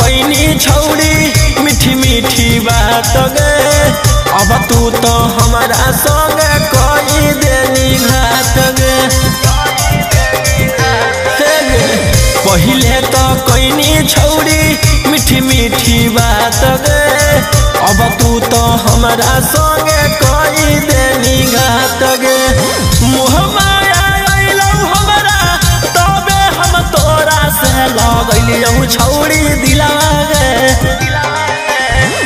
कोइनी छौड़ी मीठी मीठी बात गे अब तू तो हमारा संग कोई देनी घात गे पहिले तो कोइनी छौड़ी मीठी मीठी बात गे अब तू तो हमारा संग कोई देनी घात गे मुँह माया अइलौ हमरा तबे हम तोरा से लगलियौ छौड़ी दिलावा गे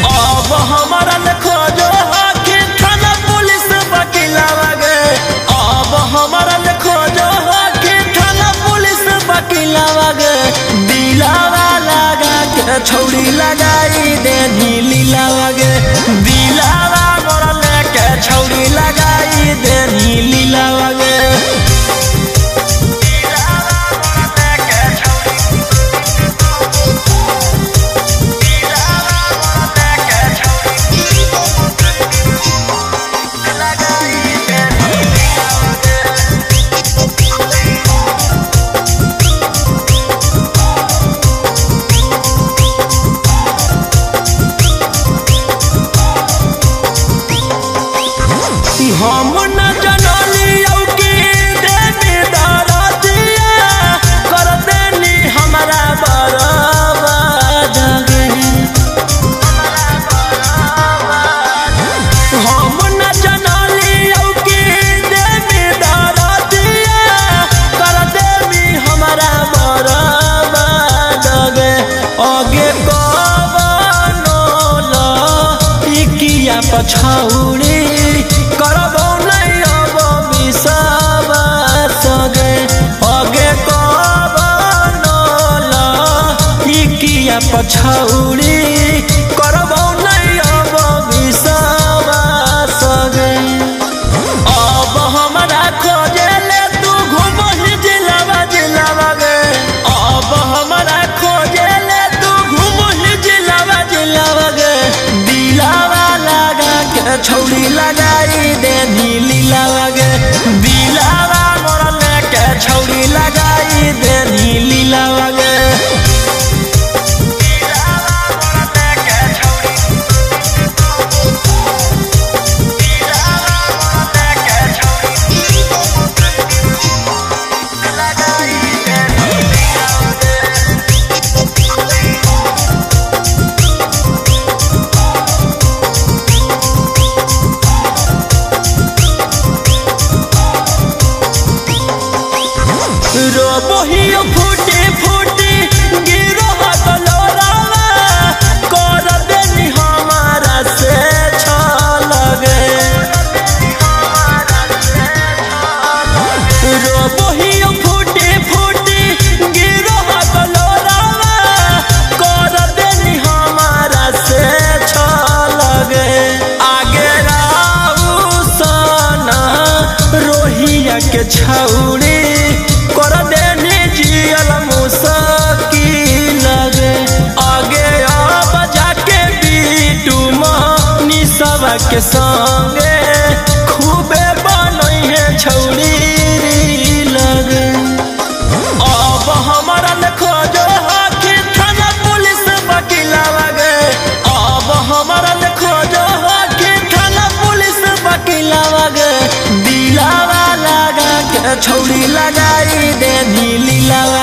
अब हमारा खोजो आखिर थाना पुलिस वकीलावा गे अब हमारा खोजो आखिर थाना पुलिस वकीलावा गे दिलावा लगा के छौड़ी लगाई देनी लीलावा गे दिलावा मोरा लेके छौड़ी लगाई देनी लीलावा गे हम न जनलियौ कि देवी दरदिया कर देनी हमारा बर्बाद गे हम न जनलियौ कि देवी दरदिया कर देनी हमारा बर्बाद गे आगे कवनो लइकिया पछौड़ी करबो नहीं अब विश्वास गे आगे कवनो लइकिया पछौड़ी करबो नहीं अब विश्वास गे अब हमरा खोजेले तू घुमही जिलावा जिलावा गे अब हमरा खोजेले तू घुमही जिलावा जिलावा गे दिलावा लगा के छौड़ी लगाई देनी लीलावा गे दिलावा मोरा लेके छौड़ी लगाई देनी लीलावा गे रोबोहियो फूटी फूटी गिरो बलोरावा कर देनी हमारा से छल गे रोबोहियो फूटी फूटी गिरो बलोरावा कर देनी हमारा से छल गे आगे राऊ सना रोहिया के छौड़ी कर देनी जियल मुश्किल गे आगे अब जाके बीटू मनी सब के संगे खूबे बनई है छौड़ी लगे अब हमारा खोजो आखिर थाना पुलिस वकीलावा गे अब हमारा खोजो आखिर थाना पुलिस वकीलावा गे दिलावा लगा के छौड़ी लगाई देनी लीलावा